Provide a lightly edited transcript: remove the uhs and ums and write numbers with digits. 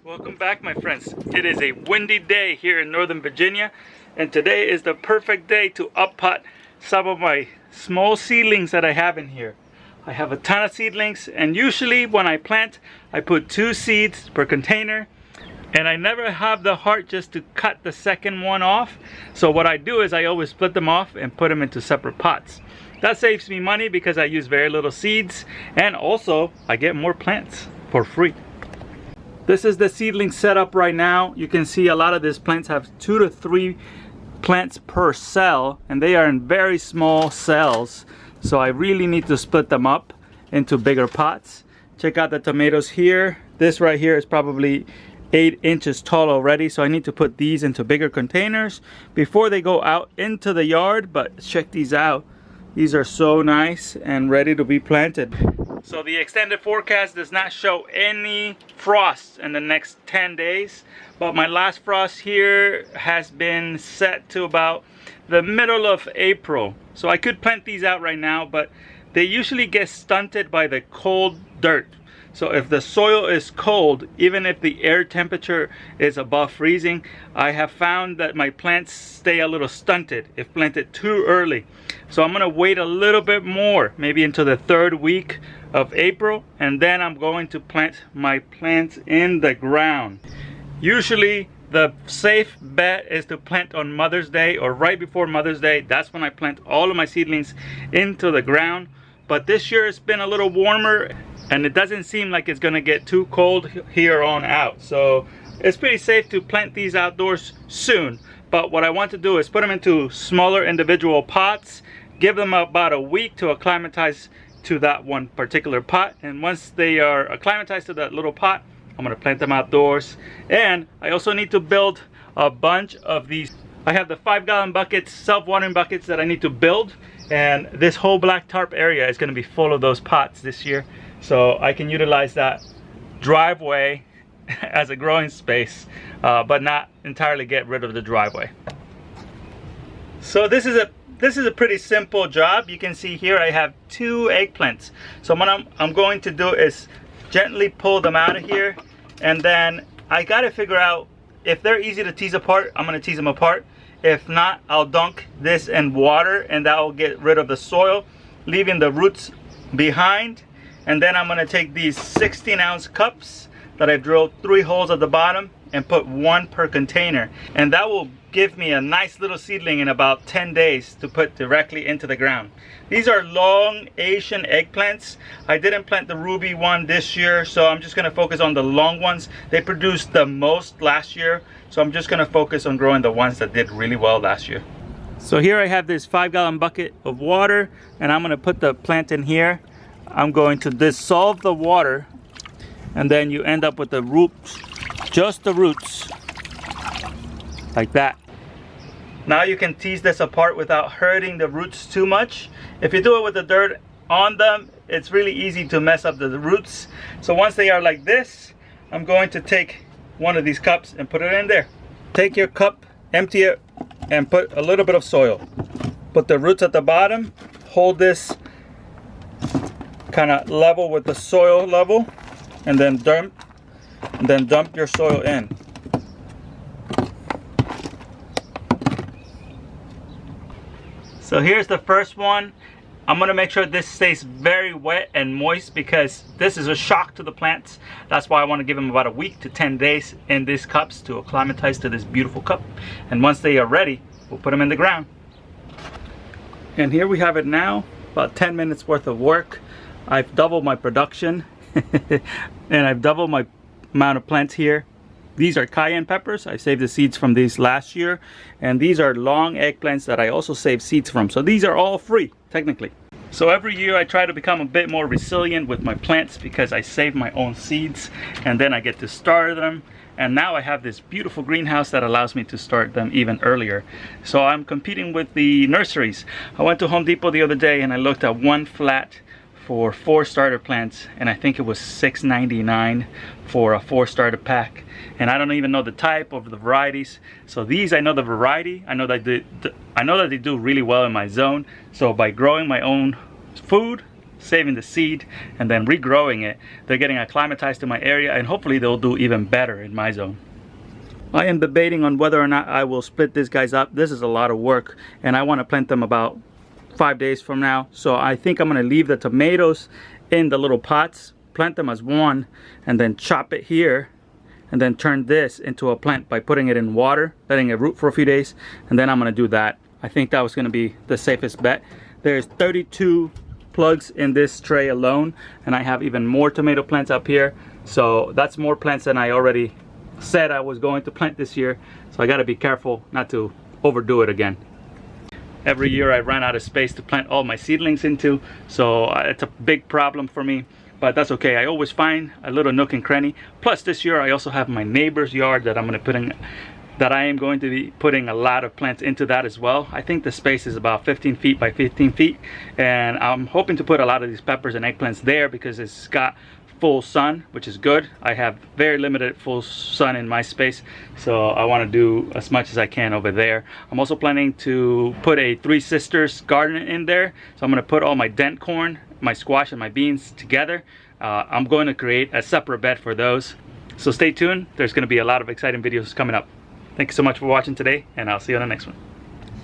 Welcome back, my friends. It is a windy day here in Northern Virginia, and today is the perfect day to up-pot some of my small seedlings that I have in here. I have a ton of seedlings, and usually when I plant, I put 2 seeds per container, and I never have the heart just to cut the second one off. So what I do is I always split them off and put them into separate pots. That saves me money because I use very little seeds, and also I get more plants for free. This is the seedling setup right now. You can see a lot of these plants have 2 to 3 plants per cell, and they are in very small cells. So I really need to split them up into bigger pots. Check out the tomatoes here. This right here is probably 8 inches tall already, so I need to put these into bigger containers before they go out into the yard. But check these out. These are so nice and ready to be planted. So the extended forecast does not show any frost in the next 10 days. But my last frost here has been set to about the middle of April. So I could plant these out right now, but they usually get stunted by the cold dirt. So if the soil is cold, even if the air temperature is above freezing, I have found that my plants stay a little stunted if planted too early. So I'm gonna wait a little bit more, maybe into the 3rd week of April, and then I'm going to plant my plants in the ground. Usually the safe bet is to plant on Mother's Day or right before Mother's Day. That's when I plant all of my seedlings into the ground. But this year it's been a little warmer, and it doesn't seem like it's gonna get too cold here on out. So it's pretty safe to plant these outdoors soon. But what I want to do is put them into smaller individual pots, give them about a week to acclimatize to that one particular pot. And once they are acclimatized to that little pot, I'm gonna plant them outdoors. And I also need to build a bunch of these. I have the 5-gallon buckets, self-watering buckets that I need to build. And this whole black tarp area is gonna be full of those pots this year. So I can utilize that driveway as a growing space, but not entirely get rid of the driveway. So this is a pretty simple job. You can see here I have 2 eggplants. So what I'm going to do is gently pull them out of here, and then I gotta figure out if they're easy to tease apart. I'm gonna tease them apart. If not, I'll dunk this in water, and that will get rid of the soil, leaving the roots behind. And then I'm gonna take these 16-ounce cups that I've drilled 3 holes at the bottom and put 1 per container. And that will give me a nice little seedling in about 10 days to put directly into the ground. These are long Asian eggplants. I didn't plant the ruby one this year, so I'm just gonna focus on the long ones. They produced the most last year, so I'm just gonna focus on growing the ones that did really well last year. So here I have this 5-gallon bucket of water, and I'm gonna put the plant in here. I'm going to dissolve the water, and then you end up with the roots, just the roots, like that. Now you can tease this apart without hurting the roots too much. If you do it with the dirt on them, it's really easy to mess up the roots. So once they are like this, I'm going to take one of these cups and put it in there. Take your cup, empty it, and put a little bit of soil. Put the roots at the bottom, hold this kind of level with the soil level, and then dump your soil in. So here's the first one. I'm gonna make sure this stays very wet and moist because this is a shock to the plants. That's why I want to give them about a week to 10 days in these cups to acclimatize to this beautiful cup. And once they are ready, we'll put them in the ground. And here we have it now, about 10 minutes worth of work. I've doubled my production and I've doubled my amount of plants here. These are cayenne peppers. I saved the seeds from these last year. And these are long eggplants that I also saved seeds from. So these are all free, technically. So every year I try to become a bit more resilient with my plants because I save my own seeds and then I get to start them. And now I have this beautiful greenhouse that allows me to start them even earlier. So I'm competing with the nurseries. I went to Home Depot the other day and I looked at one flat for 4 starter plants, and I think it was $6.99 for a 4 starter pack. And I don't even know the type of the varieties. So these, I know the variety. I know that they do really well in my zone. So by growing my own food saving the seed and then regrowing it. They're getting acclimatized to my area, and hopefully they'll do even better in my zone. I am debating on whether or not I will split these guys up. This is a lot of work, and I want to plant them about 5 days from now. So I think I'm going to leave the tomatoes in the little pots, plant them as one, and then chop it here, and then turn this into a plant by putting it in water, letting it root for a few days, and then I'm going to do that. I think that was going to be the safest bet. There's 32 plugs in this tray alone, and I have even more tomato plants up here. So that's more plants than I already said I was going to plant this year. So I got to be careful not to overdo it again. Every year I run out of space to plant all my seedlings into, so it's a big problem for me. But that's okay. I always find a little nook and cranny. Plus this year I also have my neighbor's yard that I am going to be putting a lot of plants into that as well. I think the space is about 15 feet by 15 feet, and I'm hoping to put a lot of these peppers and eggplants there because it's got full sun, which is good. I have very limited full sun in my space, so I want to do as much as I can over there. I'm also planning to put a Three Sisters garden in there, so I'm going to put all my dent corn, my squash, and my beans together. I'm going to create a separate bed for those, so stay tuned. There's going to be a lot of exciting videos coming up. Thank you so much for watching today, and I'll see you on the next one.